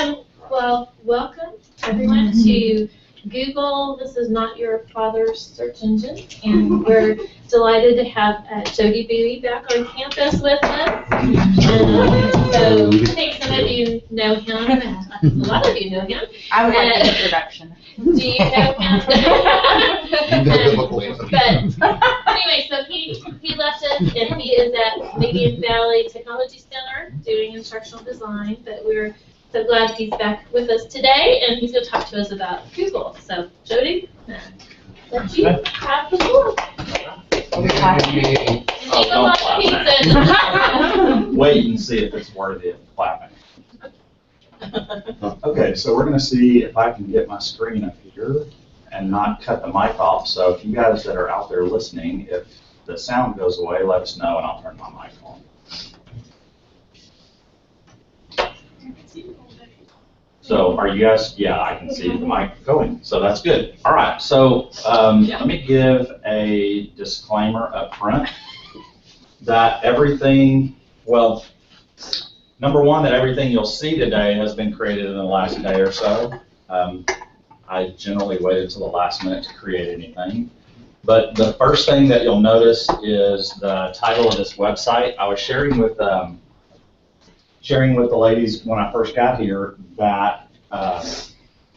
Well, welcome everyone to Google. This is not your father's search engine, and we're delighted to have Jody Bowie back on campus with us. So I think some of you know him, and a lot of you know him. I would like an introduction. Do you know him? But anyway, so he left us, and he is at Median Valley Technology Center doing instructional design, but we're so glad he's back with us today, and he's going to talk to us about Google. So, Jody, let you have the floor. Wait and see if it's worthy of clapping. Okay, so we're going to see if I can get my screen up here and not cut the mic off. So if you guys that are out there listening, if the sound goes away, let us know and I'll turn my mic on. So are you guys, yeah, I can see the mic going, so that's good. All right, so let me give a disclaimer up front that everything, well, number one, that everything you'll see today has been created in the last day or so. I generally wait until the last minute to create anything. But the first thing that you'll notice is the title of this website. I was sharing with the ladies when I first got here that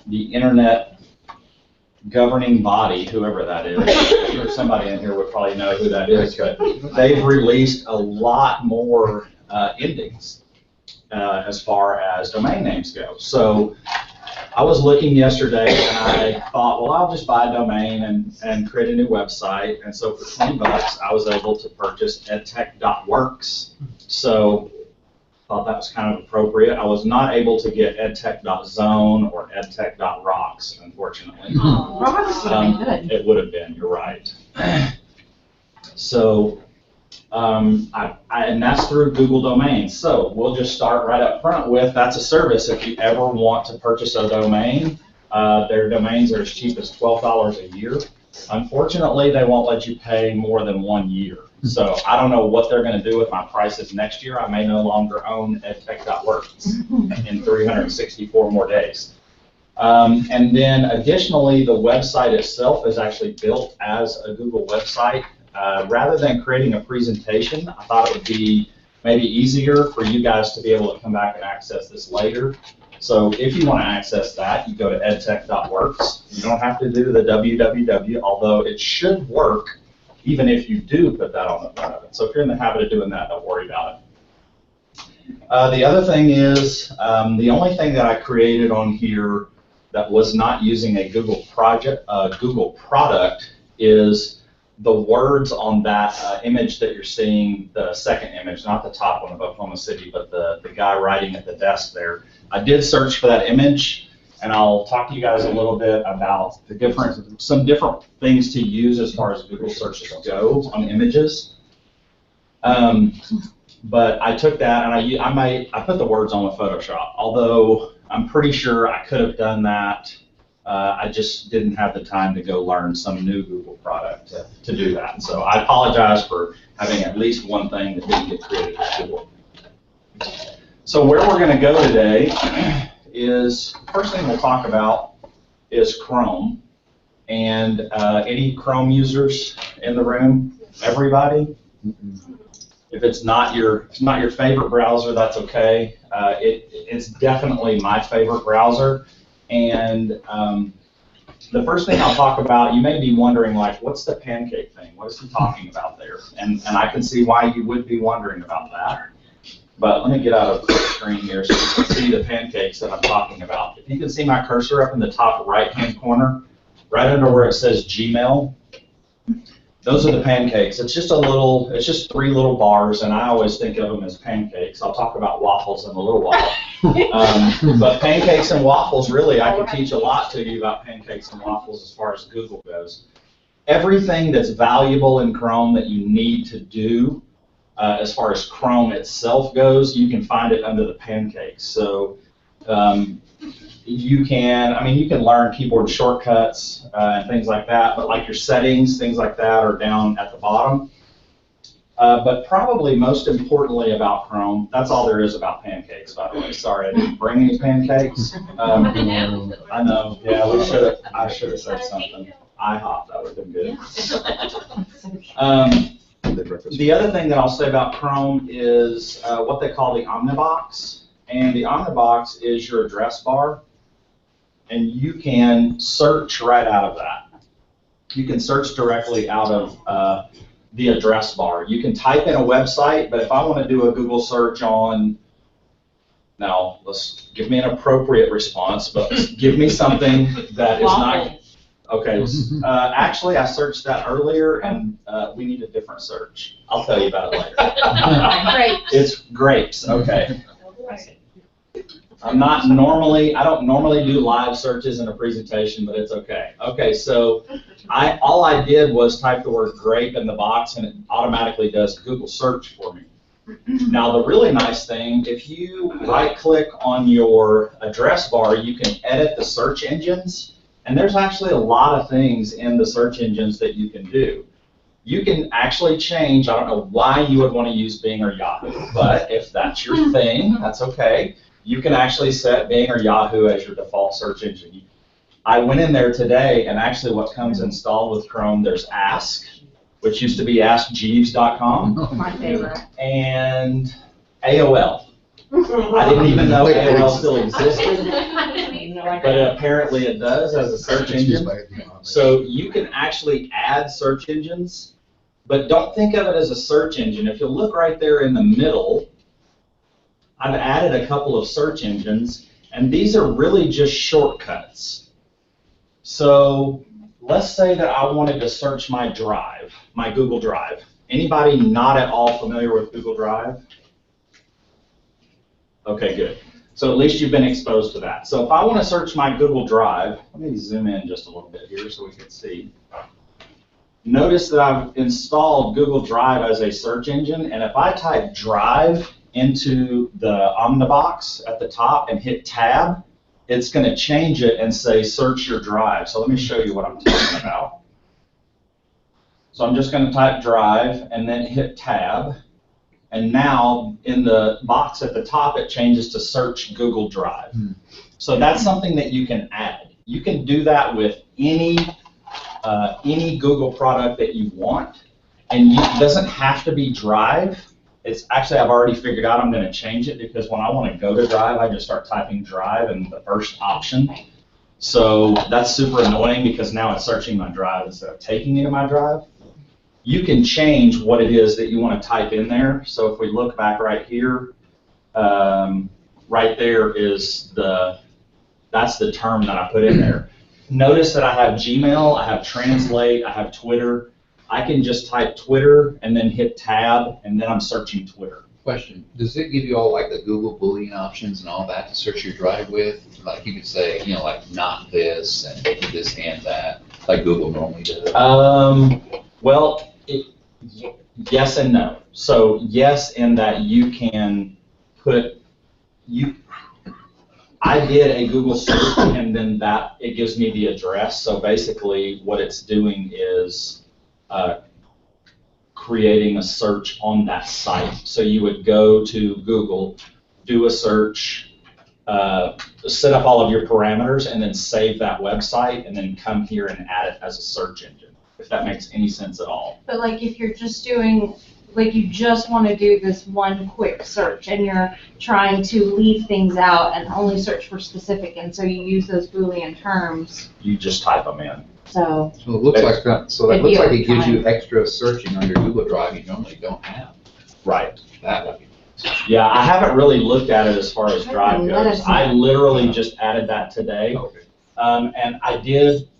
the internet governing body, whoever that is, I'm sure somebody in here would probably know who that is, but they've released a lot more endings as far as domain names go. So I was looking yesterday and I thought, well, I'll just buy a domain and create a new website. And so for $20, I was able to purchase edtech.works. So I thought that was kind of appropriate. I was not able to get edtech.zone or edtech.rocks, unfortunately. Rocks would have been good. It would have been, you're right. So, and that's through Google Domains. So we'll just start right up front with, that's a service if you ever want to purchase a domain. Their domains are as cheap as $12 a year. Unfortunately, they won't let you pay more than 1 year. So I don't know what they're going to do with my prices next year. I may no longer own edtech.works in 364 more days. And then additionally, the website itself is actually built as a Google website. Rather than creating a presentation, I thought it would be maybe easier for you guys to be able to come back and access this later. So if you want to access that, you go to edtech.works. You don't have to do the www, although it should work even if you do put that on the front of it. So if you're in the habit of doing that, don't worry about it. The other thing is, the only thing that I created on here that was not using a Google product is the words on that image that you're seeing, the second image, not the top one of Oklahoma City, but the guy writing at the desk there. I did search for that image, and I'll talk to you guys a little bit about some different things to use as far as Google searches go on images. But I took that and I put the words on with Photoshop, although I'm pretty sure I could have done that. I just didn't have the time to go learn some new Google product to do that. So I apologize for having at least one thing that didn't get created with Google. So where we're going to go today is, the first thing we'll talk about is Chrome. And any Chrome users in the room? Everybody? If it's not your favorite browser, that's okay. It's definitely my favorite browser. And the first thing I'll talk about, you may be wondering, like, what's the pancake thing? What is he talking about there? And I can see why you would be wondering about that. But let me get out of the screen here so you can see the pancakes that I'm talking about. If you can see my cursor up in the top right-hand corner, right under where it says Gmail, those are the pancakes. It's just 3 little bars, and I always think of them as pancakes. I'll talk about waffles in a little while. But pancakes and waffles, really, I can teach a lot to you about pancakes and waffles as far as Google goes. Everything that's valuable in Chrome that you need to do as far as Chrome itself goes, you can find it under the pancakes. So you can learn keyboard shortcuts and things like that, but like your settings, things like that are down at the bottom. But probably most importantly about Chrome, that's all there is about pancakes, by the way. Sorry, I didn't bring any pancakes. I know, yeah, I should have said something. IHOP, that would have been good. The other thing that I'll say about Chrome is what they call the Omnibox. And the Omnibox is your address bar. And you can search right out of that. You can search directly out of the address bar. You can type in a website, but if I want to do a Google search on, now let's give me an appropriate response, but give me something that is not, okay. Actually, I searched that earlier and we need a different search. I'll tell you about it later. Grapes. It's grapes, okay. I don't normally do live searches in a presentation, but it's okay. Okay, so all I did was type the word grape in the box and it automatically does Google search for me. Now the really nice thing, if you right click on your address bar, you can edit the search engines, and there's actually a lot of things in the search engines that you can do. You can actually change, I don't know why you would want to use Bing or Yahoo, but if that's your thing, that's okay. You can actually set Bing or Yahoo as your default search engine. I went in there today, and actually what comes installed with Chrome, there's Ask, which used to be AskJeeves.com. My favorite. And AOL. I didn't even know AOL still existed, but apparently it does as a search engine. So you can actually add search engines, but don't think of it as a search engine. If you look right there in the middle, I've added a couple of search engines, and these are really just shortcuts. So let's say that I wanted to search my drive, my Google Drive. Anybody not at all familiar with Google Drive? Okay, good. So at least you've been exposed to that. So if I want to search my Google Drive, let me zoom in just a little bit here so we can see. Notice that I've installed Google Drive as a search engine, and if I type Drive into the Omnibox at the top and hit Tab, it's going to change it and say search your drive. So let me show you what I'm talking about. So I'm just going to type Drive and then hit Tab, and now in the box at the top it changes to search Google Drive. So that's something that you can add. You can do that with any Google product that you want, and it doesn't have to be Drive. It's actually, I've already figured out I'm going to change it because when I want to go to Drive, I just start typing Drive in the first option. So that's super annoying because now it's searching my Drive instead of taking me to my Drive. You can change what it is that you want to type in there. So if we look back right here, right there is that's the term that I put in there. Notice that I have Gmail, I have Translate, I have Twitter. I can just type Twitter and then hit Tab, and then I'm searching Twitter. Question, does it give you all like the Google Boolean options and all that to search your drive with? Like you could say, you know, like not this and this and that, like Google normally does. Well, yes and no. So yes, in that you can I did a Google search and then it gives me the address. So basically what it's doing is creating a search on that site. So you would go to Google, do a search, set up all of your parameters, and then save that website, and then come here and add it as a search engine, if that makes any sense at all. But like if you're just doing, like you just want to do this one quick search and you're trying to leave things out and only search for specific, and so you use those Boolean terms. You just type them in. So it looks like that. So that It'd looks be like it gives over you extra searching on your Google Drive you normally don't have. Right. That would be. Yeah, I haven't really looked at it as far as Drive Let goes. us know. I literally just added that today. Okay. And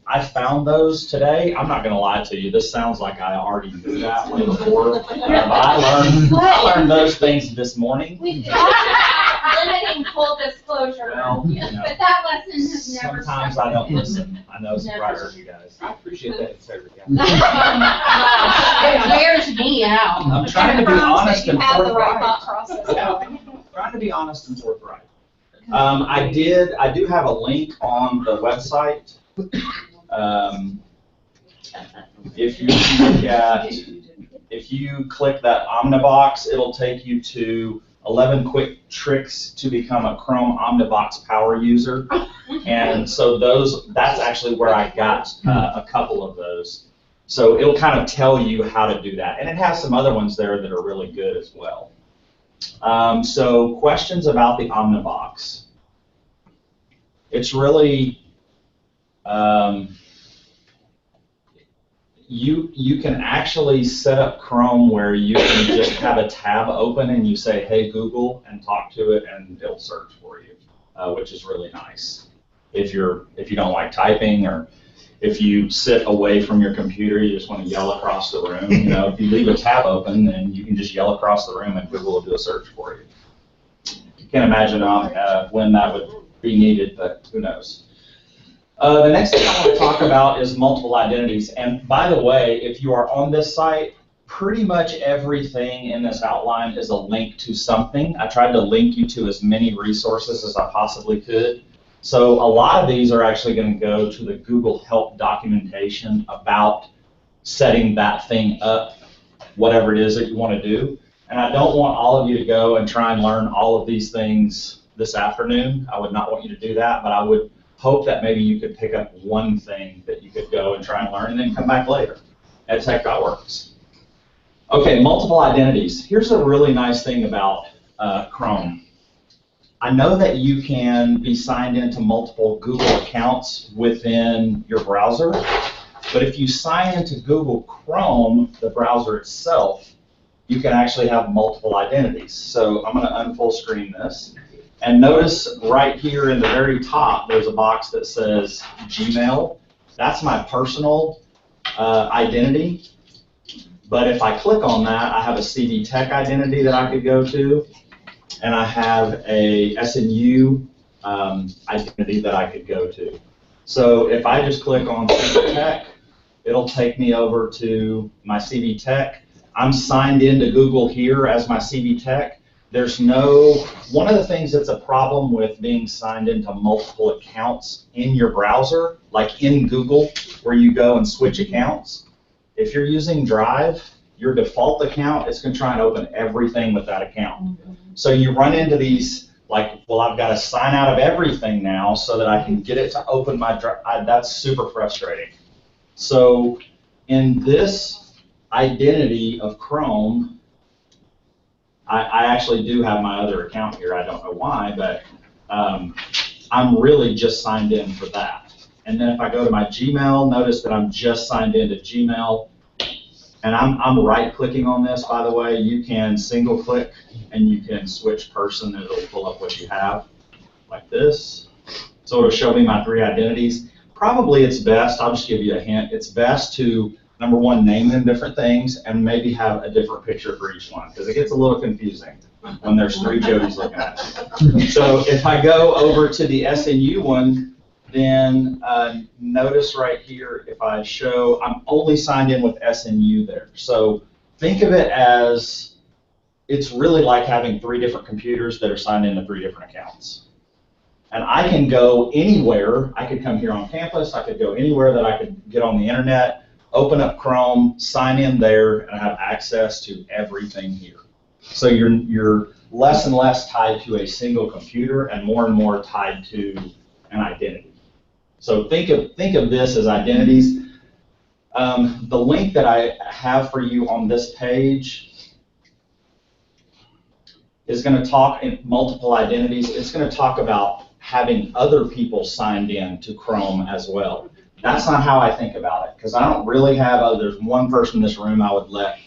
I found those today. I'm not going to lie to you. This sounds like I already knew that way before. But I learned those things this morning. We limiting full disclosure. Well, you know, But that lesson has never sometimes stuck I don't with me. listen. I know it's right for you guys. I appreciate that integrity. it wears me out. I'm trying to be honest and You have the right forthright. thought process Yeah. going. Trying to be honest and forthright. I do have a link on the website. If you look at if you click that Omnibox, it'll take you to 11 quick tricks to become a Chrome Omnibox power user. And so that's actually where I got a couple of those. So it'll kind of tell you how to do that. And it has some other ones there that are really good as well. So questions about the Omnibox. It's really, you can actually set up Chrome where you can just have a tab open and you say, hey, Google, and talk to it, and it'll search for you, which is really nice. If you don't like typing, or if you sit away from your computer, you just want to yell across the room, you know, if you leave a tab open, then you can just yell across the room and Google will do a search for you. You can't imagine when that would be needed, but who knows. The next thing I want to talk about is multiple identities. And by the way, if you are on this site, pretty much everything in this outline is a link to something. I tried to link you to as many resources as I possibly could. So a lot of these are actually going to go to the Google Help documentation about setting that thing up, whatever it is that you want to do. And I don't want all of you to go and try and learn all of these things this afternoon. I would not want you to do that, but I would hope that maybe you could pick up one thing that you could go and try and learn and then come back later. That's how it works. Okay, multiple identities. Here's a really nice thing about Chrome. I know that you can be signed into multiple Google accounts within your browser, but if you sign into Google Chrome, the browser itself, you can actually have multiple identities. So I'm going to unfull screen this. And notice right here in the very top, there's a box that says Gmail. That's my personal identity. But if I click on that, I have a CD Tech identity that I could go to. And I have a SNU identity that I could go to. So if I just click on CD Tech, it'll take me over to my CD Tech. I'm signed into Google here as my CD Tech. There's one of the things that's a problem with being signed into multiple accounts in your browser, like in Google, where you go and switch accounts. If you're using Drive, your default account is going to try and open everything with that account. So you run into these, like, well, I've got to sign out of everything now so that I can get it to open my Drive. That's super frustrating. So in this identity of Chrome, I actually do have my other account here. I don't know why, but I'm really just signed in for that. And then if I go to my Gmail, notice that I'm just signed into Gmail. And I'm right-clicking on this, by the way. You can single-click, and you can switch person, and it'll pull up what you have, like this. So it'll show me my 3 identities. Probably it's best, I'll just give you a hint, it's best to, number one, name them different things, and maybe have a different picture for each one, because it gets a little confusing when there's 3 Jodys looking at you. So if I go over to the SNU one, then notice right here, if I show, I'm only signed in with SNU there. So think of it as, it's really like having 3 different computers that are signed into 3 different accounts. And I can go anywhere. I could come here on campus. I could go anywhere that I could get on the internet, open up Chrome, sign in there, and have access to everything here. So you're less and less tied to a single computer and more tied to an identity. So think of this as identities. The link that I have for you on this page is going to talk in multiple identities. It's going to talk about having other people signed in to Chrome as well. That's not how I think about it, because I don't really have there's one person in this room I would let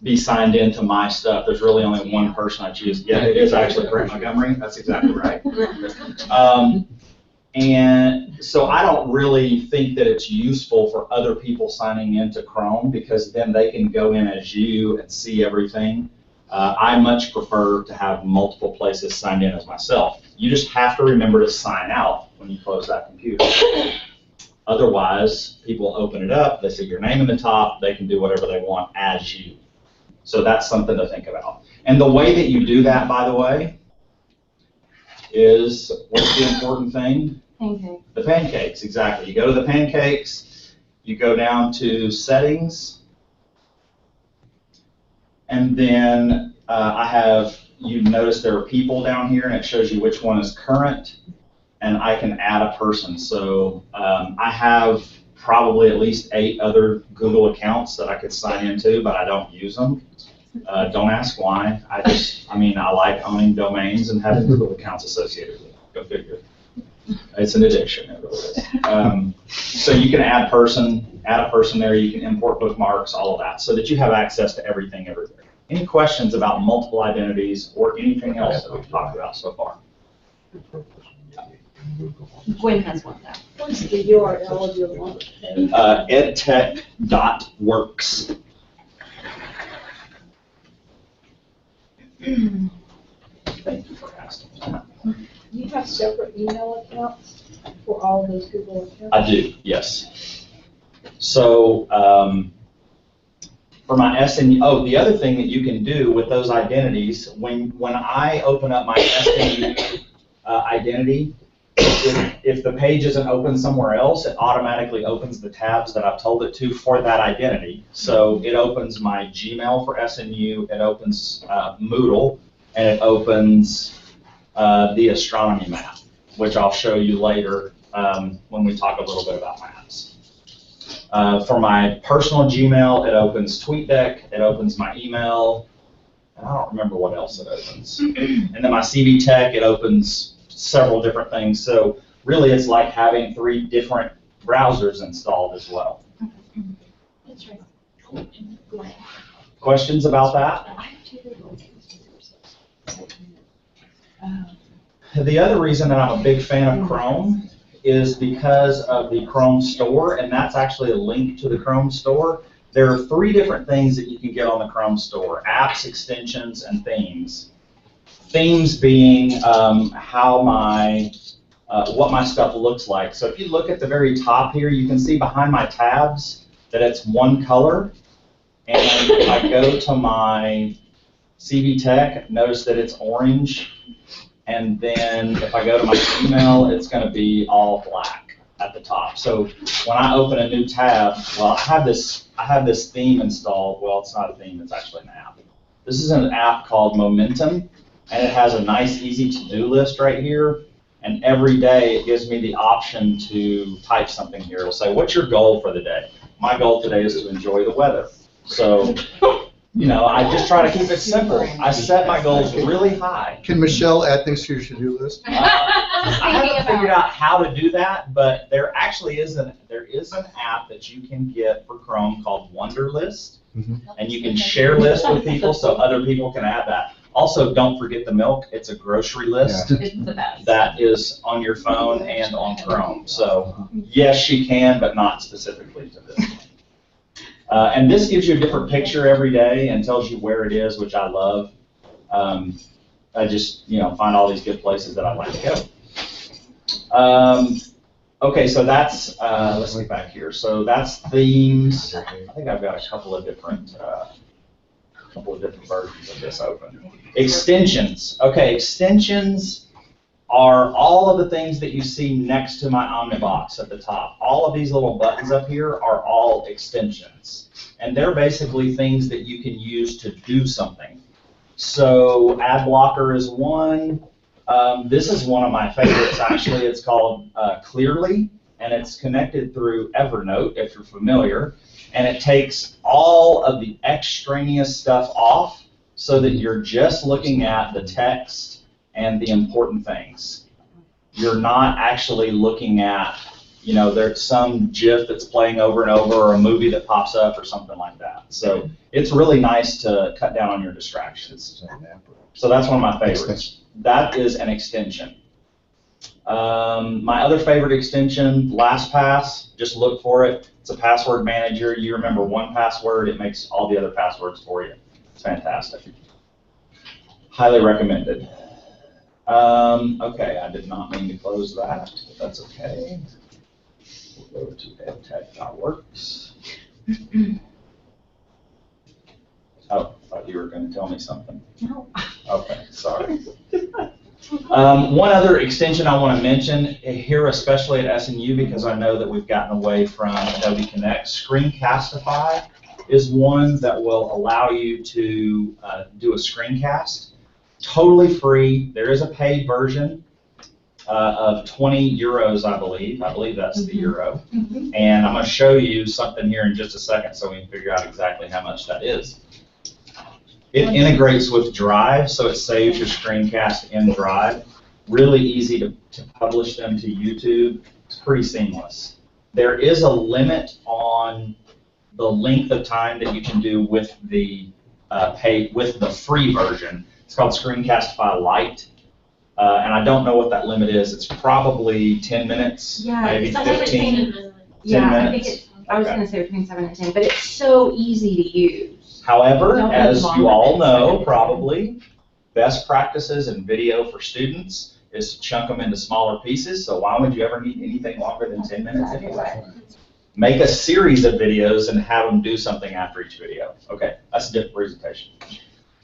be signed into my stuff. There's really only one person I choose. Yeah, it is actually Brent Montgomery. That's exactly right. And so I don't really think that it's useful for other people signing into Chrome, because then they can go in as you and see everything. I much prefer to have multiple places signed in as myself. You just have to remember to sign out when you close that computer. Otherwise, people open it up, they see your name in the top, they can do whatever they want as you. So that's something to think about. And the way that you do that, by the way, is, what's the important thing? Pancakes. The pancakes, exactly. You go to the pancakes, you go down to settings, And then I have, you notice there are people down here, and it shows you which one is current, and I can add a person. So I have probably at least 8 other Google accounts that I could sign into, but I don't use them. Don't ask why. I like owning domains and having Google accounts associated with it. Go figure. It's an addiction, it really is. So you can add a person there, you can import bookmarks, all of that, so that you have access to everything everywhere. Any questions about multiple identities or anything else that we've talked about so far? Gwen has one now. What's the URL of your one? edtech.works. Thank you for asking that. You have separate email accounts for all those Google accounts? I do, yes. So for my SNU, the other thing that you can do with those identities, when I open up my SNU identity, if the page isn't open somewhere else, it automatically opens the tabs that I've told it to for that identity. So it opens my Gmail for SNU, it opens Moodle, and it opens the astronomy map, which I'll show you later when we talk a little bit about maps. For my personal Gmail, it opens TweetDeck, it opens my email, and I don't remember what else it opens. And then my CV Tech, it opens several different things. So really it's like having 3 different browsers installed as well. That's right. Questions about that? The other reason that I'm a big fan of Chrome is because of the Chrome Store, and that's actually a link to the Chrome Store. There are 3 different things that you can get on the Chrome Store: apps, extensions, and themes. Themes being what my stuff looks like. So if you look at the very top here, you can see behind my tabs that it's one color. And if I go to my CV Tech, notice that it's orange. And then if I go to my email, it's going to be all black at the top. So when I open a new tab, well, I have this theme installed. Well, it's not a theme, it's actually an app. This is an app called Momentum, and it has a nice, easy to-do list right here. And every day it gives me the option to type something here. It'll say, what's your goal for the day? My goal today is to enjoy the weather. So, I just try to keep it simple. I set my goals really high. Can Michelle add things to your to-do list? I haven't figured out how to do that, but there actually is an app that you can get for Chrome called Wunderlist, and you can share lists with people so other people can add that. Also, don't forget the milk. It's a grocery list It's the best. that is on your phone and on Chrome. So yes, she can, but not specifically to this one. And this gives you a different picture every day and tells you where it is, which I love. I just, find all these good places that I like to go. Okay, so that's, let's look back here. So that's themes. I think I've got a couple of different versions of this open. Extensions. Okay, extensions are all of the things that you see next to my Omnibox at the top. All of these little buttons up here are all extensions. And they're basically things that you can use to do something. So ad blocker is one. This is one of my favorites, actually. It's called Clearly, and it's connected through Evernote, if you're familiar. And it takes all of the extraneous stuff off so that you're just looking at the text and the important things. You're not actually looking at, there's some GIF that's playing over and over, or a movie that pops up or something like that. So it's really nice to cut down on your distractions. So that's one of my favorites. That is an extension. My other favorite extension, LastPass, just look for it. It's a password manager. You remember one password, it makes all the other passwords for you. It's fantastic. Highly recommended. Okay, I did not mean to close that, but that's okay. We'll go to edtech.works. Oh, I thought you were going to tell me something. No. Okay, sorry. One other extension I want to mention here, especially at SNU, because I know that we've gotten away from Adobe Connect, Screencastify is one that will allow you to do a screencast. Totally free. There is a paid version of 20 euros, I believe. I believe that's the euro. And I'm going to show you something here in just a second so we can figure out exactly how much that is. It integrates with Drive, so it saves your screencast in Drive. Really easy to publish them to YouTube. It's pretty seamless. There is a limit on the length of time that you can do with the free version. It's called Screencastify Lite. And I don't know what that limit is. It's probably 10 minutes, maybe 15. Yeah, I think it's, I was gonna say between 7 and 10, but it's so easy to use. However, Don't as have you long all limits. know, probably, best practices in video for students is to chunk them into smaller pieces. So why would you ever need anything longer than 10 minutes anyway? Make a series of videos and have them do something after each video. Okay, that's a different presentation.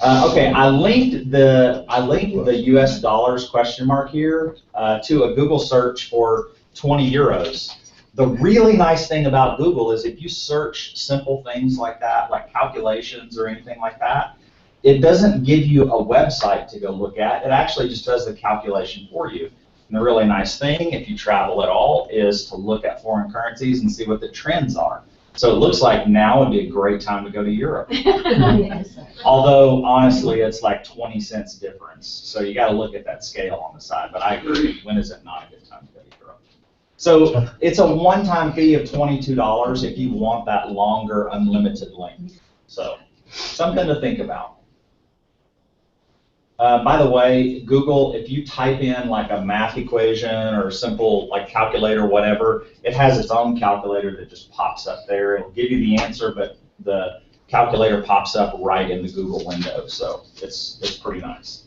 Okay, I linked the US dollars question mark here to a Google search for 20 euros. The really nice thing about Google is if you search simple things like that, like calculations or anything like that, it doesn't give you a website to go look at. It actually just does the calculation for you. And the really nice thing, if you travel at all, is to look at foreign currencies and see what the trends are. So it looks like now would be a great time to go to Europe. Although, honestly, it's like 20 cents difference. So you got to look at that scale on the side. But I agree, when is it not a good time to go to Europe? So it's a one-time fee of $22 if you want that longer unlimited link. So something to think about. By the way, Google, if you type in like a math equation or simple like calculator, whatever, it has its own calculator that just pops up there. It'll give you the answer, but the calculator pops up right in the Google window, so it's pretty nice.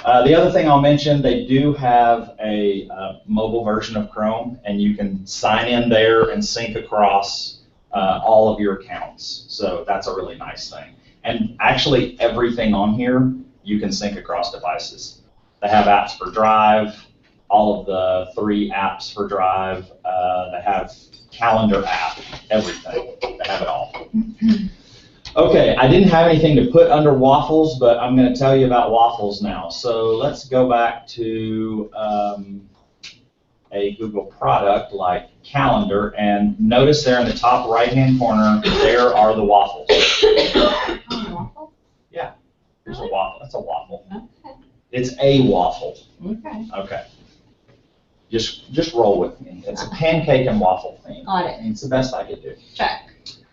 The other thing I'll mention, they do have a mobile version of Chrome, and you can sign in there and sync across all of your accounts. So that's a really nice thing. And actually, everything on here you can sync across devices. They have apps for Drive, all of the 3 apps for Drive. They have calendar app, everything. They have it all. Okay, I didn't have anything to put under waffles, but I'm going to tell you about waffles now. So let's go back to a Google product like Calendar, and notice there in the top right-hand corner, there are the waffles. Yeah, there's a waffle. That's a waffle. Okay. It's a waffle. Okay. Okay. Just roll with me. It's a pancake and waffle theme. Got it. It's the best I could do. Check.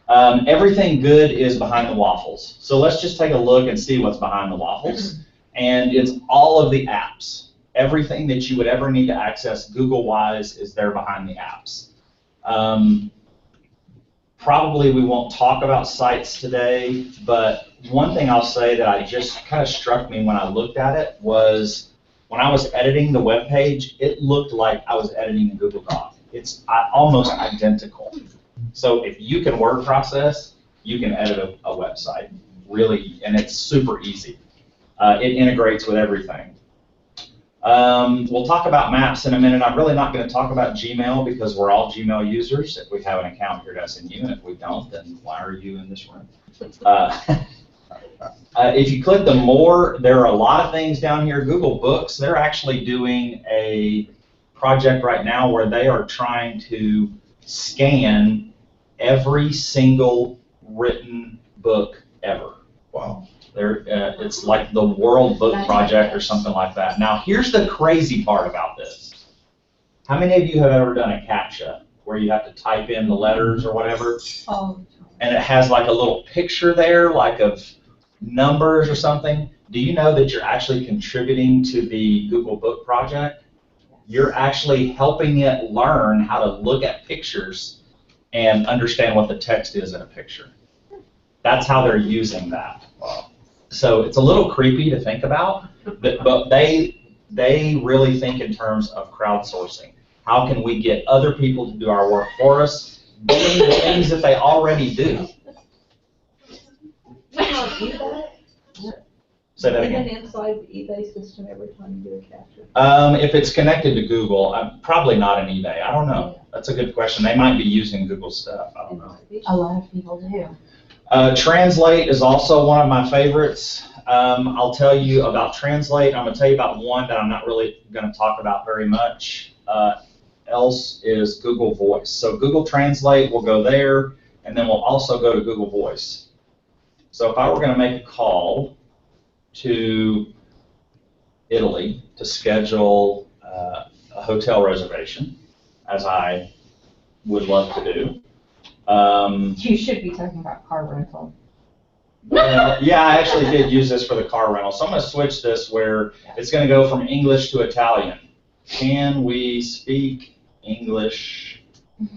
Everything good is behind the waffles. So let's just take a look and see what's behind the waffles. And it's all of the apps. Everything that you would ever need to access Google-wise is there behind the apps. Probably we won't talk about sites today, but one thing I'll say that I just kind of struck me when I looked at it was when I was editing the web page, it looked like I was editing a Google Doc. It's almost identical. So if you can word process, you can edit a website, really, and it's super easy. It integrates with everything. We'll talk about maps in a minute. I'm really not going to talk about Gmail because we're all Gmail users. If we have an account here at SNU, and if we don't, then why are you in this room? If you click the more, there are a lot of things down here. Google Books, they're actually doing a project right now where they are trying to scan every single written book ever. Wow. It's like the World Book Project or something like that. Now, here's the crazy part about this. How many of you have ever done a CAPTCHA where you have to type in the letters or whatever? Oh. And it has like a little picture there, like of numbers or something? Do you know that you're actually contributing to the Google Book Project? You're actually helping it learn how to look at pictures and understand what the text is in a picture. That's how they're using that. So it's a little creepy to think about, but they really think in terms of crowdsourcing. How can we get other people to do our work for us, doing the things that they already do? Say that again. Inside the eBay system every time you do a capture? If it's connected to Google, probably not an eBay. I don't know. That's a good question. They might be using Google stuff. I don't know. A lot of people do. Translate is also one of my favorites. I'll tell you about Translate. I'm going to tell you about one that I'm not really going to talk about very much. Else is Google Voice. So Google Translate will go there, and then we'll also go to Google Voice. So if I were going to make a call to Italy to schedule a hotel reservation, as I would love to do. You should be talking about car rental. Yeah, I actually did use this for the car rental. So I'm going to switch this where it's going to go from English to Italian. Can we speak English,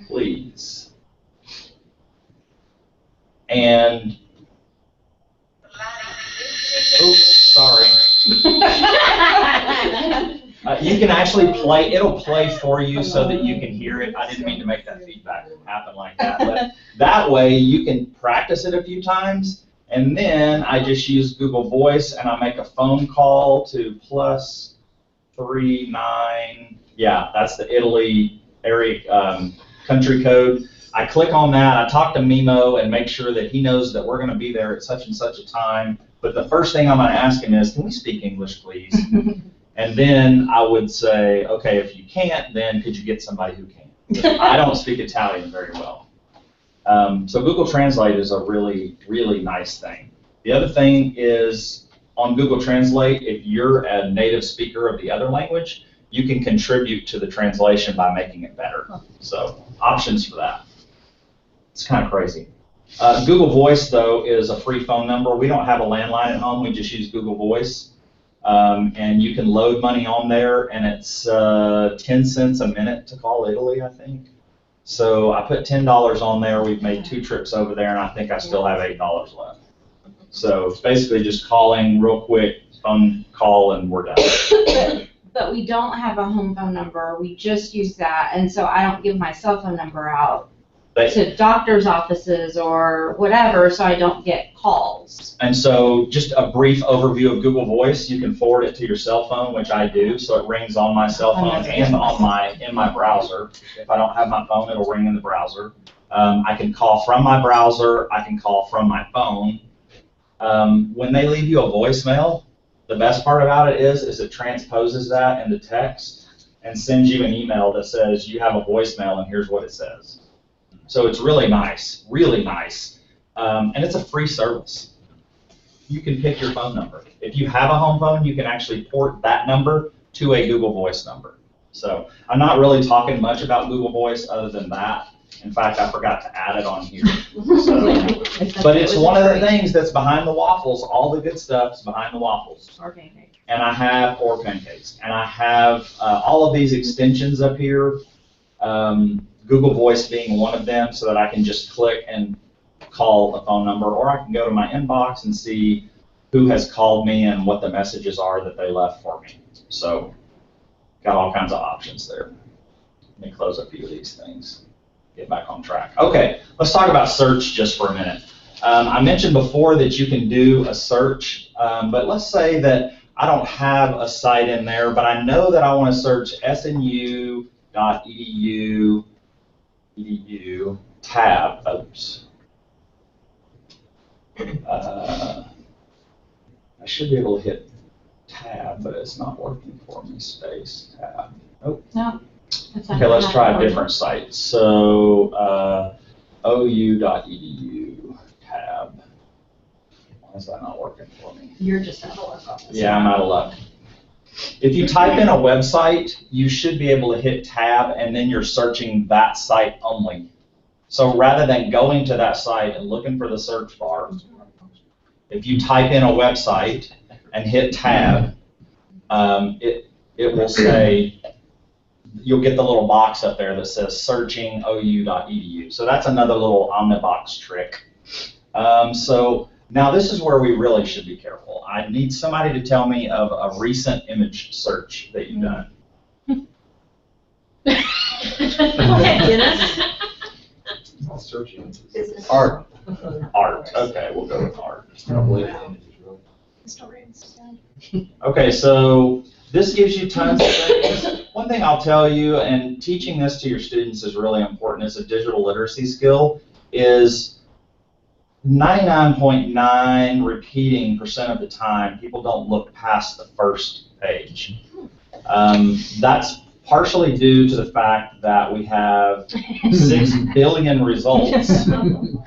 please? And, oops, sorry. You can actually play, it'll play for you so that you can hear it. I didn't mean to make that feedback happen like that, but that way you can practice it a few times, and then I just use Google Voice and I make a phone call to +39, yeah, that's the Italy area country code. I click on that, I talk to Mimo and make sure that he knows that we're going to be there at such and such a time, but the first thing I'm going to ask him is, can we speak English, please? And then I would say, okay, if you can't, then could you get somebody who can? I don't speak Italian very well. So Google Translate is a really, really nice thing. The other thing is on Google Translate, if you're a native speaker of the other language, you can contribute to the translation by making it better. So options for that. It's kind of crazy. Google Voice, though, is a free phone number. We don't have a landline at home. We just use Google Voice. And you can load money on there, and it's 10 cents a minute to call Italy, I think. So I put $10 on there. We've made 2 trips over there, and I think I still have $8 left. So it's basically just calling real quick, phone call, and we're done. But we don't have a home phone number. We just use that, and so I don't give my cell phone number out to doctor's offices or whatever, so I don't get calls. And so just a brief overview of Google Voice. You can forward it to your cell phone, which I do, so it rings on my cell phone and on in my browser. If I don't have my phone, it'll ring in the browser. I can call from my browser. I can call from my phone. When they leave you a voicemail, the best part about it is it transposes that into text and sends you an email that says you have a voicemail and here's what it says. So it's really nice, and it's a free service. You can pick your phone number. If you have a home phone, you can actually port that number to a Google Voice number. So I'm not really talking much about Google Voice other than that. In fact, I forgot to add it on here. So, but it's one of the things that's behind the waffles. All the good stuff's behind the waffles. Or pancakes. And I have, or pancakes. And I have all of these extensions up here. Google Voice being one of them, so that I can just click and call a phone number, or I can go to my inbox and see who has called me and what the messages are that they left for me. So, got all kinds of options there. Let me close a few of these things. Get back on track. Okay, let's talk about search just for a minute. I mentioned before that you can do a search, but let's say that I don't have a site in there, but I know that I want to search snu.edu tab. Oops. I should be able to hit tab, but it's not working for me. Space tab. Oh. No. Okay, let's try a different site. So ou.edu tab. Why is that not working for me? You're just out of luck. Yeah, I'm out of luck. If you type in a website, you should be able to hit tab, and then you're searching that site only. So rather than going to that site and looking for the search bar, if you type in a website and hit tab, it will say, you'll get the little box up there that says searching ou.edu. So that's another little omnibox trick. So now this is where we really should be careful. I need somebody to tell me of a recent image search that you've done. Go ahead, Dennis. Art. Art. Okay, we'll go with art. Historians. Okay, so this gives you tons of things. One thing I'll tell you, and teaching this to your students is really important, it's a digital literacy skill, is 99.9 repeating percent of the time, people don't look past the first page. That's partially due to the fact that we have 6 billion results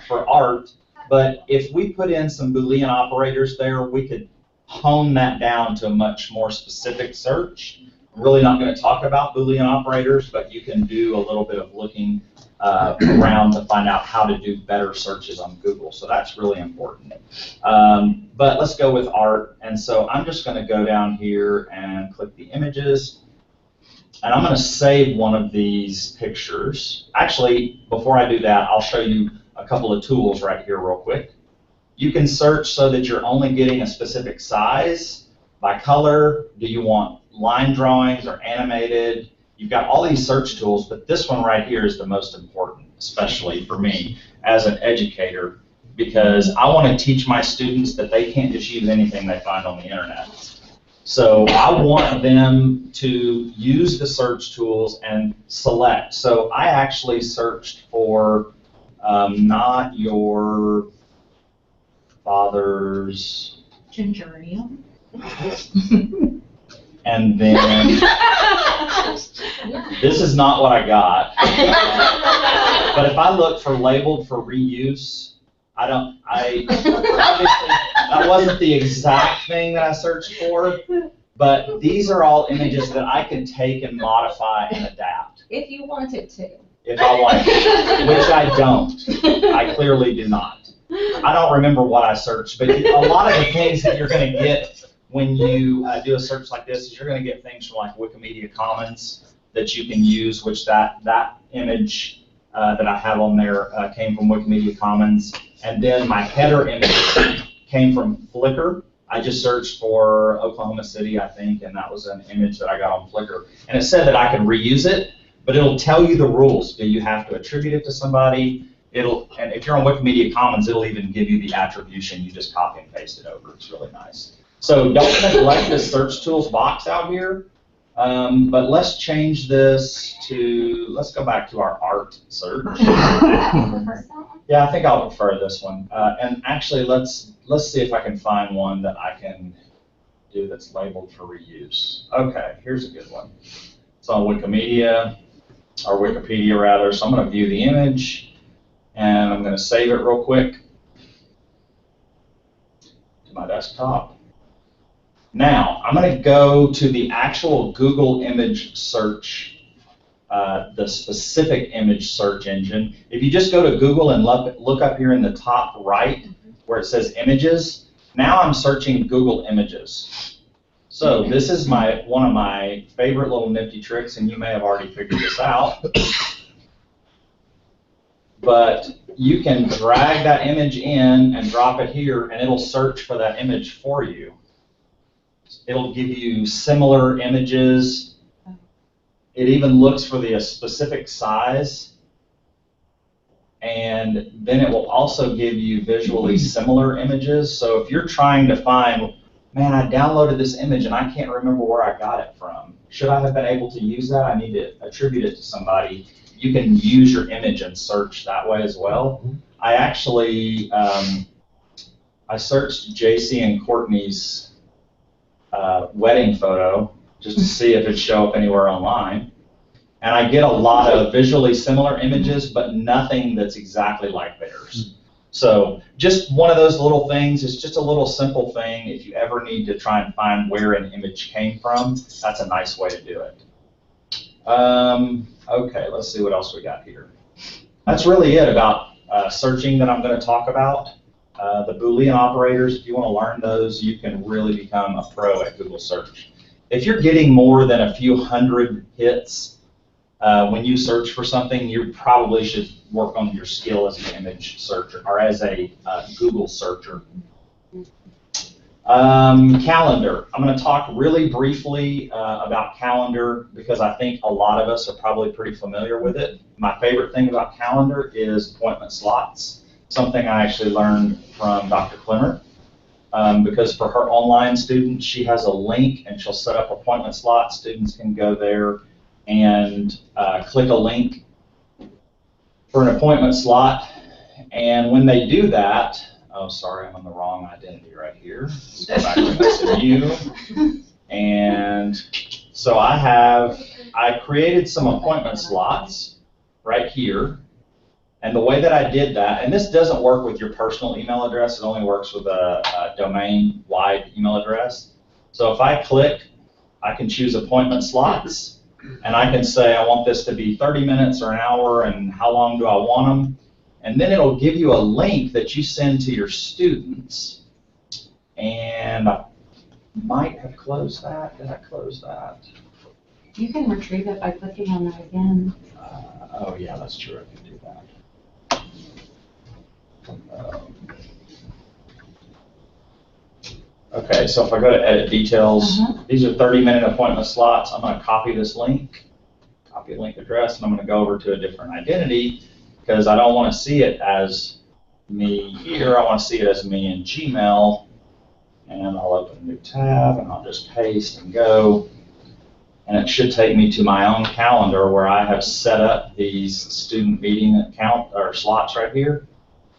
for art, but if we put in some Boolean operators there, we could hone that down to a much more specific search. I'm really not going to talk about Boolean operators, but you can do a little bit of looking around to find out how to do better searches on Google, so that's really important. But let's go with art, and so I'm just going to go down here and click the images, and I'm going to save one of these pictures. Actually, before I do that, I'll show you a couple of tools right here real quick. You can search so that you're only getting a specific size. By color, do you want line drawings or animated? You've got all these search tools, but this one right here is the most important, especially for me as an educator, because I want to teach my students that they can't just use anything they find on the internet. So I want them to use the search tools and select. So I actually searched for not your father's Ginger ale. and then this is not what I got. But if I look for labeled for reuse, obviously that wasn't the exact thing that I searched for, but these are all images that I can take and modify and adapt. If you wanted to. If I want to, which I don't. I clearly do not. I don't remember what I searched, but a lot of the things that you're going to get when you do a search like this is you're going to get things from like Wikimedia Commons that you can use, which that image that I have on there came from Wikimedia Commons. And then my header image came from Flickr. I just searched for Oklahoma City, I think, and that was an image that I got on Flickr. And it said that I could reuse it, but it'll tell you the rules. Do you have to attribute it to somebody? And if you're on Wikimedia Commons, it'll even give you the attribution. You just copy and paste it over. It's really nice. So don't neglect this search tools box out here. But let's change this to, let's go back to our art search. Yeah, I think I'll prefer this one. And actually, let's see if I can find one that I can do that's labeled for reuse. Okay, here's a good one. It's on Wikimedia, or Wikipedia rather. So I'm going to view the image, and I'm going to save it real quick to my desktop. Now, I'm going to go to the actual Google image search, the specific image search engine. If you just go to Google and look up here in the top right where it says images, now I'm searching Google Images. So this is one of my favorite little nifty tricks, and you may have already figured this out. But you can drag that image in and drop it here, and it'll search for that image for you. It'll give you similar images. It even looks for the specific size. And then it will also give you visually similar images. So if you're trying to find, man, I downloaded this image and I can't remember where I got it from. Should I have been able to use that? I need to attribute it to somebody. You can use your image and search that way as well. I actually, I searched JC and Courtney's wedding photo just to see if it'd show up anywhere online. And I get a lot of visually similar images, but nothing that's exactly like theirs. So just one of those little things. It's just a little simple thing. If you ever need to try and find where an image came from, that's a nice way to do it. Okay, let's see what else we got here. That's really it about searching that I'm going to talk about. The Boolean operators, if you want to learn those, you can really become a pro at Google search. If you're getting more than a few hundred hits when you search for something, you probably should work on your skill as an image searcher or as a Google searcher. Calendar. I'm going to talk really briefly about calendar because I think a lot of us are probably pretty familiar with it. My favorite thing about calendar is appointment slots, something I actually learned from Dr. Klemmer. Because for her online students, she has a link and she'll set up appointment slots. Students can go there and click a link for an appointment slot, And when they do that, oh, sorry, I'm on the wrong identity right here. Let's go back to SMU. And so I created some appointment slots right here. And the way that I did that, and this doesn't work with your personal email address, it only works with a domain-wide email address. So if I click, I can choose appointment slots, and I can say I want this to be 30 minutes or an hour, and how long do I want them? And then it'll give you a link that you send to your students. And I might have closed that. Did I close that? You can retrieve it by clicking on that again. Oh, yeah, that's true. I can do that. Okay, so if I go to edit details, these are 30-minute appointment slots. I'm going to copy this link, copy a link address, and I'm going to go over to a different identity because I don't want to see it as me here. I want to see it as me in Gmail. And I'll open a new tab, and I'll just paste and go. And it should take me to my own calendar where I have set up these student meeting account or slots right here.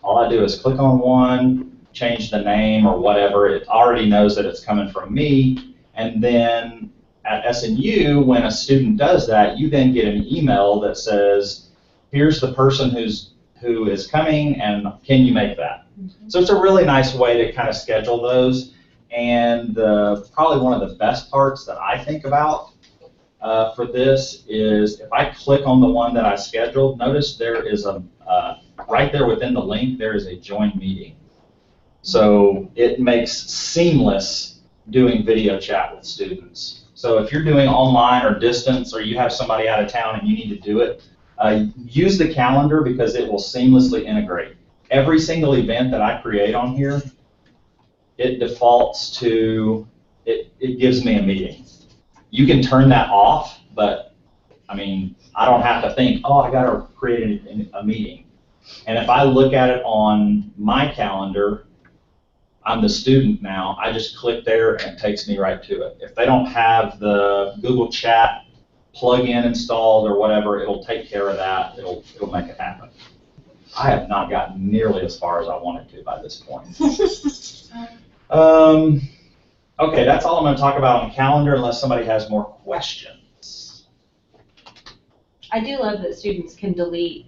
All I do is click on one, change the name or whatever. It already knows that it's coming from me. And then at SNU, when a student does that, you then get an email that says, here's the person who is coming, and can you make that? So it's a really nice way to kind of schedule those. And probably one of the best parts that I think about for this is if I click on the one that I scheduled, notice there is right there within the link, there is a join meeting. So it makes seamless doing video chat with students. So if you're doing online or distance, or you have somebody out of town and you need to do it, use the calendar because it will seamlessly integrate. Every single event that I create on here, it defaults to, it gives me a meeting. You can turn that off, but I mean, I don't have to think, oh, I got to create a meeting. And if I look at it on my calendar, I'm the student now, I just click there and it takes me right to it. If they don't have the Google Chat plugin installed or whatever, it'll take care of that. It'll make it happen. I have not gotten nearly as far as I wanted to by this point. Okay, that's all I'm going to talk about on calendar unless somebody has more questions. I do love that students can delete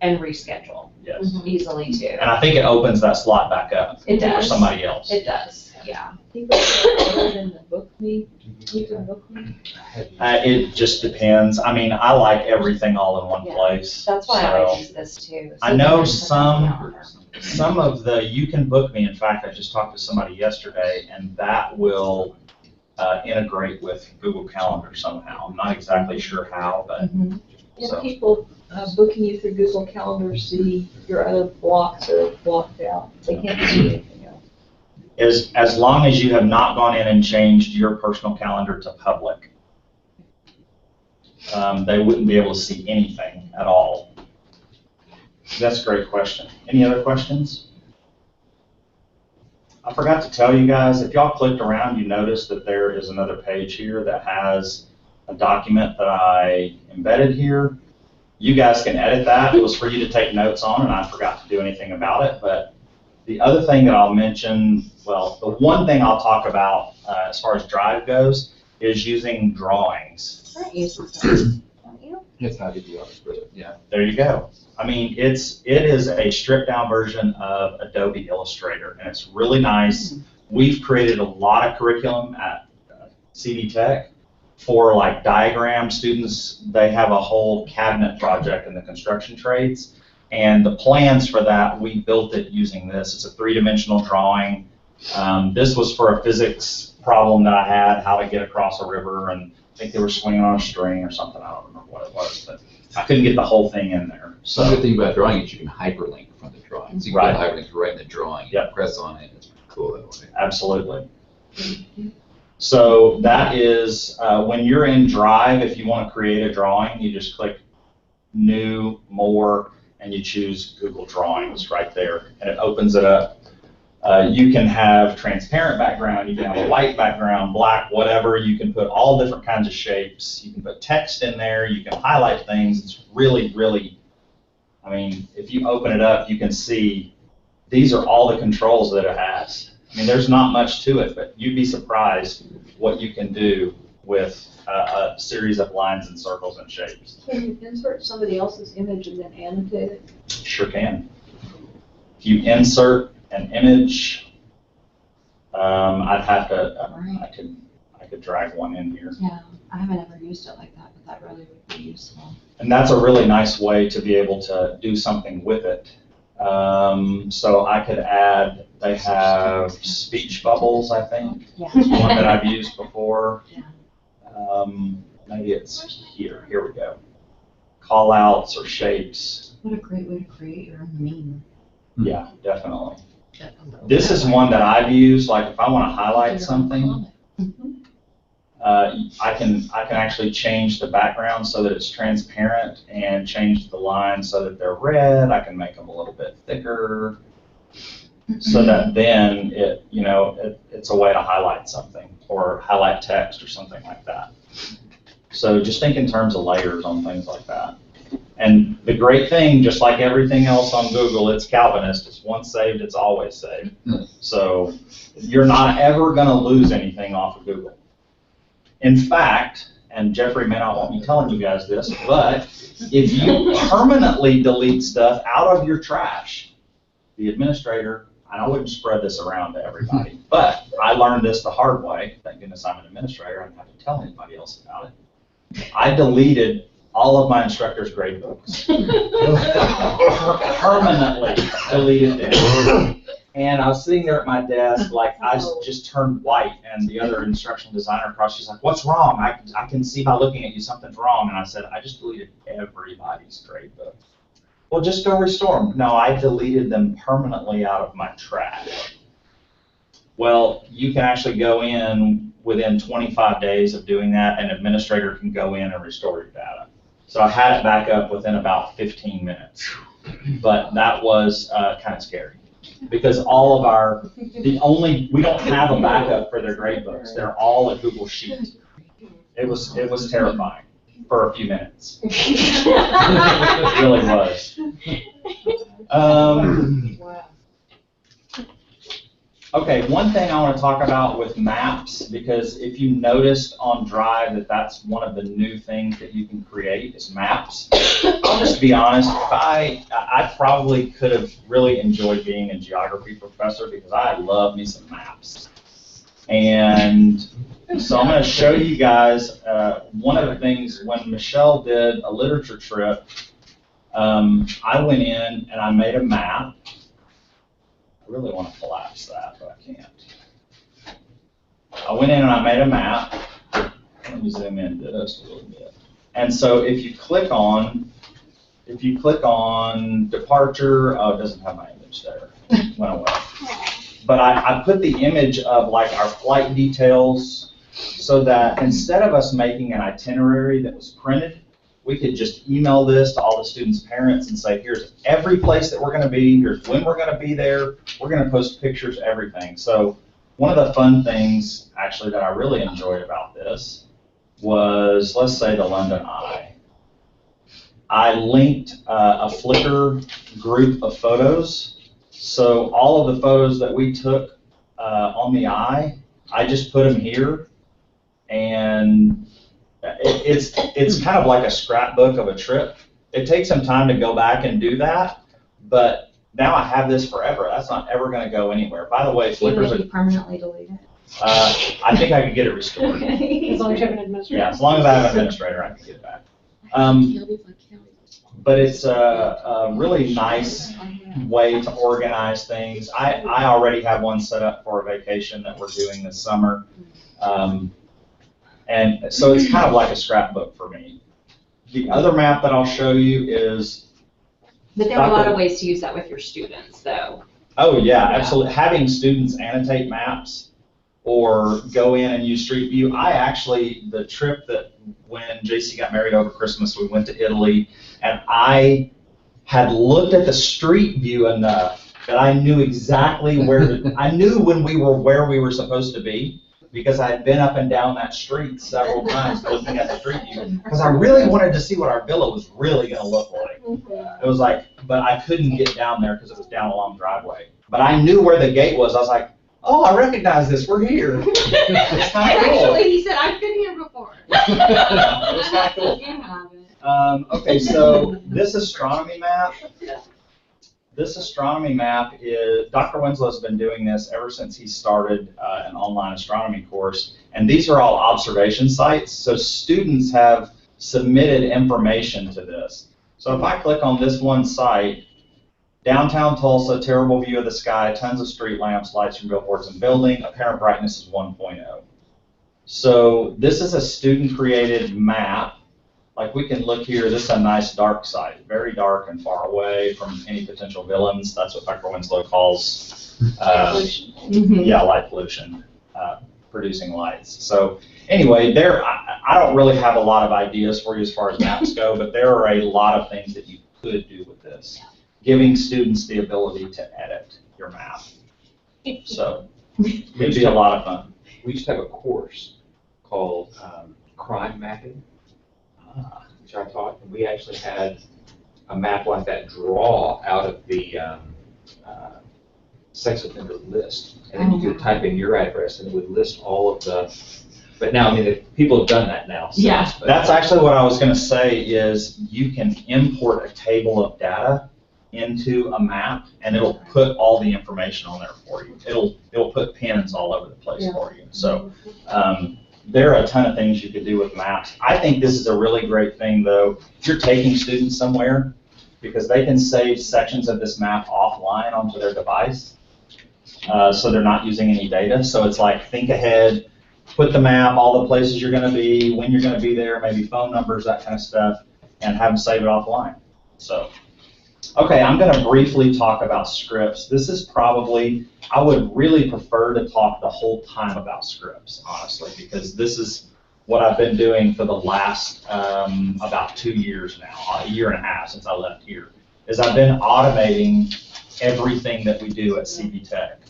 and reschedule Yes. easily too. And I think it opens that slot back up It for does. somebody else. It does, yeah. I think it's better than the book me. You can book me. It just depends. I mean, I like everything all in one Yeah. place. That's why I so always use this too. I know some. some of the, you can book me. In fact, I just talked to somebody yesterday, and that will integrate with Google Calendar somehow. I'm not exactly sure how, but And so. people booking you through Google Calendar see your other blocks are blocked out. They can't see anything else. As long as you have not gone in and changed your personal calendar to public, they wouldn't be able to see anything at all. That's a great question. Any other questions? I forgot to tell you guys, if y'all clicked around, you notice that there is another page here that has a document that I embedded here. You guys can edit that. It was for you to take notes on, and I forgot to do anything about it. But the other thing that I'll mention, well, the one thing I'll talk about as far as Drive goes is using drawings. Brent uses those, don't you? Yes, I did the others, but yeah. There you go. I mean, it is a stripped down version of Adobe Illustrator, and it's really nice. We've created a lot of curriculum at CD Tech for like diagram students. They have a whole cabinet project in the construction trades, and the plans for that, we built it using this. It's a three-dimensional drawing. This was for a physics problem that I had, how to get across a river, and I think they were swinging on a string or something. I don't remember what it was, but I couldn't get the whole thing in there. So the good thing about drawing is you can hyperlink from the drawing. So you can Right. put hyperlinks right in the drawing. Yep. Press on it. It's pretty cool that way. Absolutely. So that is, when you're in Drive, if you want to create a drawing, you just click New, More, and you choose Google Drawings right there, and it opens it up. You can have transparent background, you can have a white background, black, whatever. You can put all different kinds of shapes. You can put text in there. You can highlight things. It's really, really I mean, if you open it up, you can see these are all the controls that it has. I mean, there's not much to it, but you'd be surprised what you can do with a series of lines and circles and shapes. Can you insert somebody else's image and then annotate it? Sure can. If you insert an image, I'd have to, I could drag one in here. Yeah, I haven't ever used it like that, but that really would be useful. And that's a really nice way to be able to do something with it. So I could add, they have speech bubbles, I think. Yeah. It's one that I've used before. Yeah. Maybe it's here. Here we go. Call outs or shapes. What a great way to create your own meme. Yeah, definitely. This is one that I've used, like if I want to highlight something, I can actually change the background so that it's transparent and change the lines so that they're red. I can make them a little bit thicker so that then it's a way to highlight something or highlight text or something like that. So just think in terms of layers on things like that. And the great thing, just like everything else on Google, it's Calvinist. It's once saved, it's always saved. So you're not ever going to lose anything off of Google. In fact, and Jeffrey may not want me telling you guys this, but if you permanently delete stuff out of your trash, the administrator, and I wouldn't spread this around to everybody, but I learned this the hard way. Thank goodness I'm an administrator. I don't have to tell anybody else about it. I deleted all of my instructors' grade books. Permanently deleted them. And I was sitting there at my desk, like I just turned white, and the other instructional designer across, she's like, "What's wrong? I can see by looking at you something's wrong." And I said, "I just deleted everybody's grade book." "Well, just go restore them." "No, I deleted them permanently out of my trash." Well, you can actually go in within 25 days of doing that, an administrator can go in and restore your data. So I had it back up within about 15 minutes. But that was kind of scary. Because all of we don't have a backup for their grade books. They're all a Google Sheet. It was terrifying for a few minutes. It really was. Okay, one thing I want to talk about with maps, because if you noticed on Drive that's one of the new things that you can create is maps. I'll just be honest, I probably could have really enjoyed being a geography professor because I love me some maps. And so I'm going to show you guys one of the things when Michelle did a literature trip, I went in and I made a map. I really want to collapse that, but I can't. I went in and I made a map. Let me zoom in just a little bit. And so if you click on departure, oh, it doesn't have my image there. It went away. But I put the image of like our flight details so that instead of us making an itinerary that was printed, we could just email this to all the students' parents and say, here's every place that we're going to be, here's when we're going to be there, we're going to post pictures, everything. So one of the fun things, actually, that I really enjoyed about this was, let's say, the London Eye. I linked a Flickr group of photos. So all of the photos that we took on the Eye, I just put them here. And it's kind of like a scrapbook of a trip. It takes some time to go back and do that, but now I have this forever. That's not ever going to go anywhere. By the way, Flickr's Even if you permanently delete it. I think I could get it restored. As long as you have an administrator. Yeah, as long as I have an administrator, I can get it back. But it's a really nice way to organize things. I already have one set up for a vacation that we're doing this summer. And so it's kind of like a scrapbook for me. The other map that I'll show you is... But there are a lot of ways to use that with your students, though. Oh, yeah, absolutely. Having students annotate maps or go in and use Street View. The trip that when JC got married over Christmas, we went to Italy, and I had looked at the Street View enough that I knew exactly I knew when we were where we were supposed to be, because I had been up and down that street several times looking at the Street View, because I really wanted to see what our villa was really going to look like. It was like, but I couldn't get down there because it was down a long driveway. But I knew where the gate was. I was like, oh, I recognize this. We're here. It's kind of cool. Actually, he said, I've been here before. It was kind of cool. You have it. Okay, so this astronomy map. This astronomy map is, Dr. Winslow's been doing this ever since he started an online astronomy course. And these are all observation sites. So students have submitted information to this. So if I click on this one site, downtown Tulsa, terrible view of the sky, tons of street lamps, lights from billboards and building, apparent brightness is 1.0. So this is a student-created map. Like we can look here, this is a nice dark site, very dark and far away from any potential villains. That's what Dr. Winslow calls, light pollution, producing lights. So anyway, I don't really have a lot of ideas for you as far as maps go, but there are a lot of things that you could do with this, giving students the ability to edit your map. So it'd be a lot of fun. We used to have a course called crime mapping, which I taught, and we actually had a map like that draw out of the sex offender list. And then you could type in your address and it would list all of the, but now, I mean, people have done that now. So, Yeah. but- That's actually what I was going to say is you can import a table of data into a map and it'll put all the information on there for you. It'll put pins all over the place for you. So there are a ton of things you could do with maps. I think this is a really great thing though. If you're taking students somewhere, because they can save sections of this map offline onto their device, so they're not using any data. So it's like think ahead, put the map, all the places you're going to be, when you're going to be there, maybe phone numbers, that kind of stuff, and have them save it offline. So, okay, I'm going to briefly talk about scripts. This is probably, I would really prefer to talk the whole time about scripts, honestly, because this is what I've been doing for the last about 2 years now, a year and a half since I left here, is I've been automating everything that we do at CV Tech.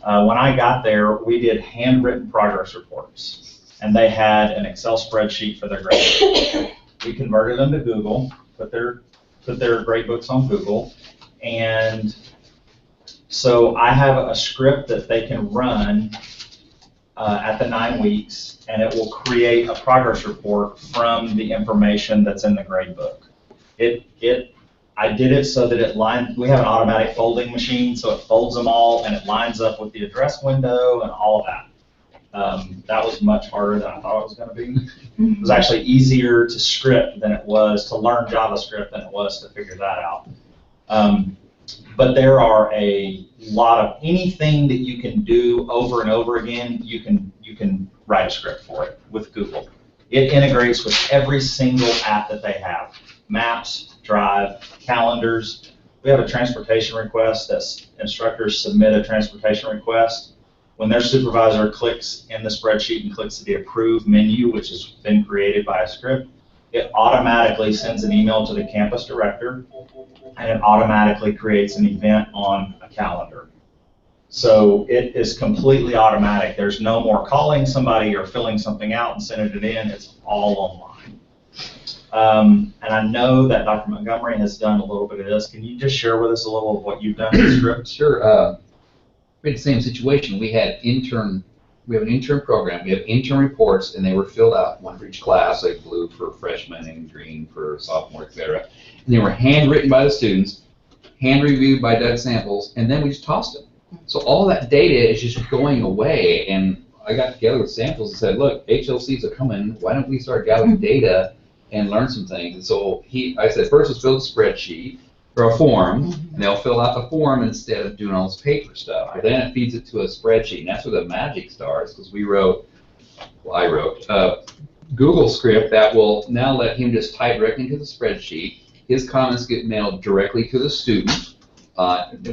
When I got there, we did handwritten progress reports, and they had an Excel spreadsheet for their grade. We converted them to Google, put their grade books on Google, and so I have a script that they can run at the 9 weeks, and it will create a progress report from the information that's in the grade book. I did it so that we have an automatic folding machine, so it folds them all and it lines up with the address window and all of that. That was much harder than I thought it was going to be. It was actually easier to script than it was to learn JavaScript than it was to figure that out. But there are a lot of anything that you can do over and over again, you can write a script for it with Google. It integrates with every single app that they have. Maps, Drive, calendars. We have a transportation request that instructors submit a transportation request. When their supervisor clicks in the spreadsheet and clicks the approve menu, which has been created by a script, it automatically sends an email to the campus director, and it automatically creates an event on a calendar. So it is completely automatic. There's no more calling somebody or filling something out and sending it in. It's all online. And I know that Dr. Montgomery has done a little bit of this. Can you just share with us a little of what you've done with scripts? Sure. We had the same situation. We have an intern program. We have intern reports, and they were filled out, one for each class, like blue for freshmen and green for sophomore, et cetera. And they were handwritten by the students, hand reviewed by Doug Samples, and then we just tossed them. So all that data is just going away, and I got together with Samples and said, look, HLCs are coming. Why don't we start gathering data and learn some things? And so I said, first let's build a spreadsheet or a form, and they'll fill out the form instead of doing all this paper stuff. But then it feeds it to a spreadsheet, and that's where the magic starts, because I wrote a Google script that will now let him just type directly into the spreadsheet. His comments get mailed directly to the student.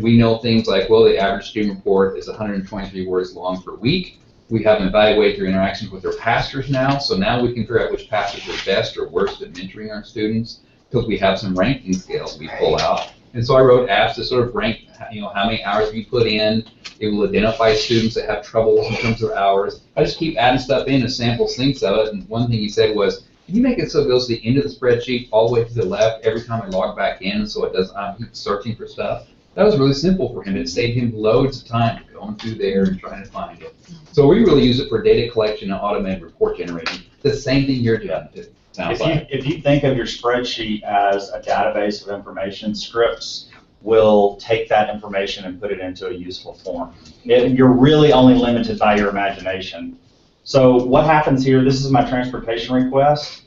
We know things like, well, the average student report is 123 words long per week. We have them evaluate their interactions with their pastors now, so now we can figure out which pastors are best or worst at mentoring our students, because we have some ranking scales we pull out. And so I wrote apps to sort of rank, how many hours you put in. It will identify students that have trouble in terms of hours. I just keep adding stuff in as Samples thinks of it, and one thing he said was, Can you make it so it goes to the end of the spreadsheet, all the way to the left, every time I log back in, so it doesn't, I keep searching for stuff? That was really simple for him. It saved him loads of time going through there and trying to find it. So we really use it for data collection and automated report generating. The same thing you're doing, it sounds like. If you think of your spreadsheet as a database of information, scripts will take that information and put it into a useful form. You're really only limited by your imagination. So what happens here, this is my transportation request.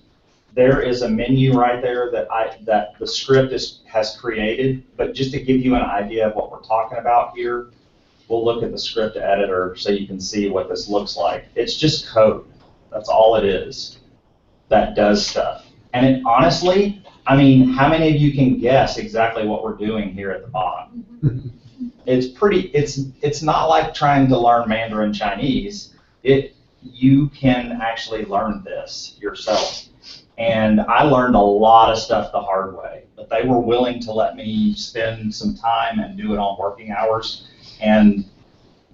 There is a menu right there that the script has created, but just to give you an idea of what we're talking about here, we'll look at the script editor so you can see what this looks like. It's just code. That's all it is that does stuff. And it, honestly, I mean, how many of you can guess exactly what we're doing here at the bottom? It's not like trying to learn Mandarin Chinese. You can actually learn this yourself. And I learned a lot of stuff the hard way, but they were willing to let me spend some time and do it on working hours. And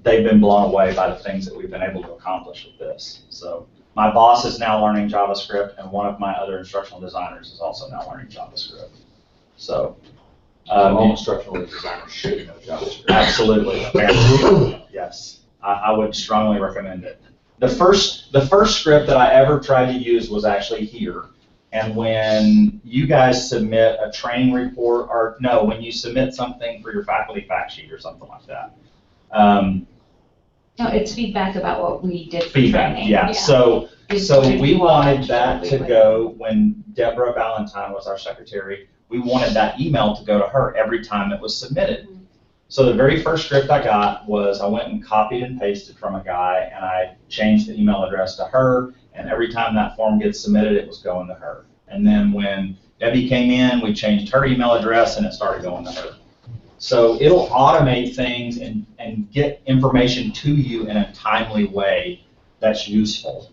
they've been blown away by the things that we've been able to accomplish with this. So my boss is now learning JavaScript, and one of my other instructional designers is also now learning JavaScript. So all instructional designers should know JavaScript. Absolutely. Yes, I would strongly recommend it. The first script that I ever tried to use was actually here. And when you guys submit a training report, or no, when you submit something for your faculty fact sheet or something like that. No, it's feedback about what we did for Feedback, training. yeah. So we wanted that to go, when Deborah Valentine was our secretary, we wanted that email to go to her every time it was submitted. So the very first script I got was I went and copied and pasted from a guy, and I changed the email address to her, and every time that form gets submitted, it was going to her. And then when Debbie came in, we changed her email address, and it started going to her. So it'll automate things and get information to you in a timely way that's useful.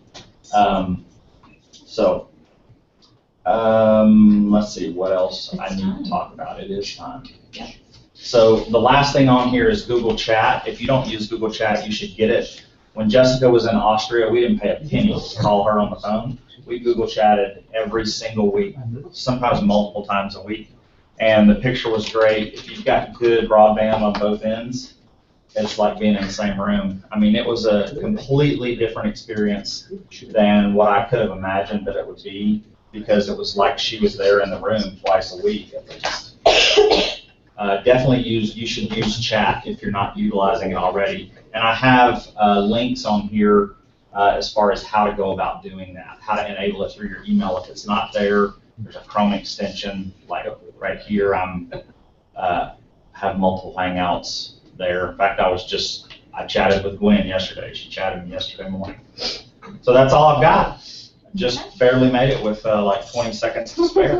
Let's see what else I need to talk about. It is time. Yeah. So the last thing on here is Google Chat. If you don't use Google Chat, you should get it. When Jessica was in Austria, we didn't pay a penny to call her on the phone. We Google chatted every single week, sometimes multiple times a week. And the picture was great. If you've got good broadband on both ends, it's like being in the same room. I mean, it was a completely different experience than what I could have imagined that it would be, because it was like she was there in the room twice a week at least. Definitely you should use chat if you're not utilizing it already. And I have links on here as far as how to go about doing that, how to enable it through your email. If it's not there, there's a Chrome extension, like right here. Have multiple Hangouts there. In fact, I chatted with Gwen yesterday. She chatted with me yesterday morning. So that's all I've got. Just barely made it with like 20 seconds to spare.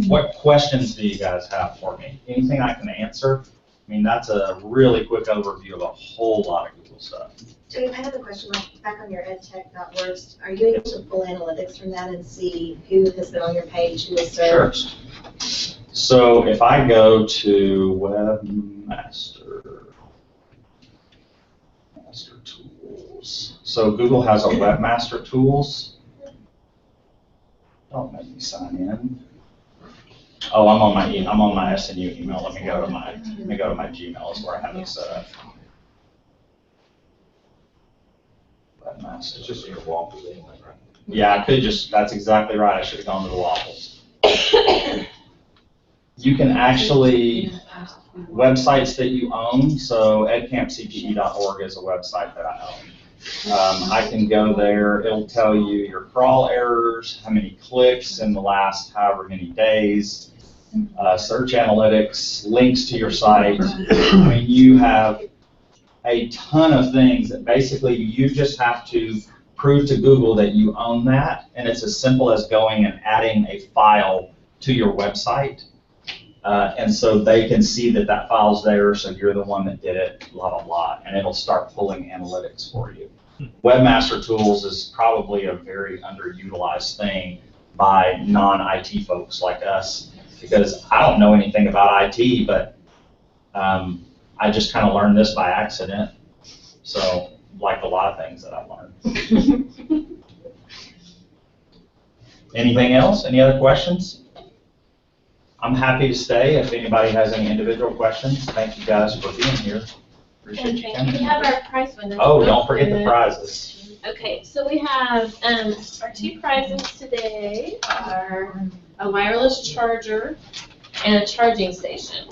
What questions do you guys have for me? Anything I can answer? I mean, that's a really quick overview of a whole lot of Google stuff. Jody, I have a question. Back on your edtech.org, are you able to pull analytics from that and see who has been on your page, who has served? Sure. So if I go to Webmaster Tools, so Google has a Webmaster Tools. Don't make me sign in. Oh, I'm on my SNU email. Let me go to my Gmail is where I have it set up. Webmaster. It's just in your waffles anyway, right? Yeah, I could just. That's exactly right. I should have gone to the waffles. You can actually websites that you own. So edcampcpe.org is a website that I own. I can go there, it'll tell you your crawl errors, how many clicks in the last however many days, search analytics, links to your site. I mean, you have a ton of things that basically you just have to prove to Google that you own that, and it's as simple as going and adding a file to your website. And so they can see that that file's there, so you're the one that did it, blah, blah, blah, and it'll start pulling analytics for you. Webmaster Tools is probably a very underutilized thing by non-IT folks like us, because I don't know anything about IT, but I just kind of learned this by accident. So, like a lot of things that I've learned. Anything else? Any other questions? I'm happy to stay if anybody has any individual questions. Thank you guys for being here. Appreciate you We coming. have our prize winners. Oh, don't forget the prizes. Okay, so we have, our two prizes today are a wireless charger and a charging station.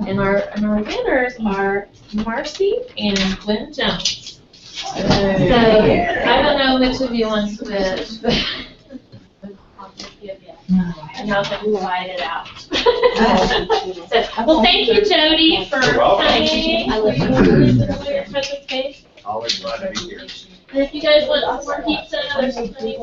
And our winners are Marcy and Gwen Jones. So, I don't know which of you wants which, but I'll just give you. And y'all can divide it out. So, well, thank you, Jody, for You're welcome. coming. I look forward to your present space. Always glad to be here. And if you guys want some more pizza, there's plenty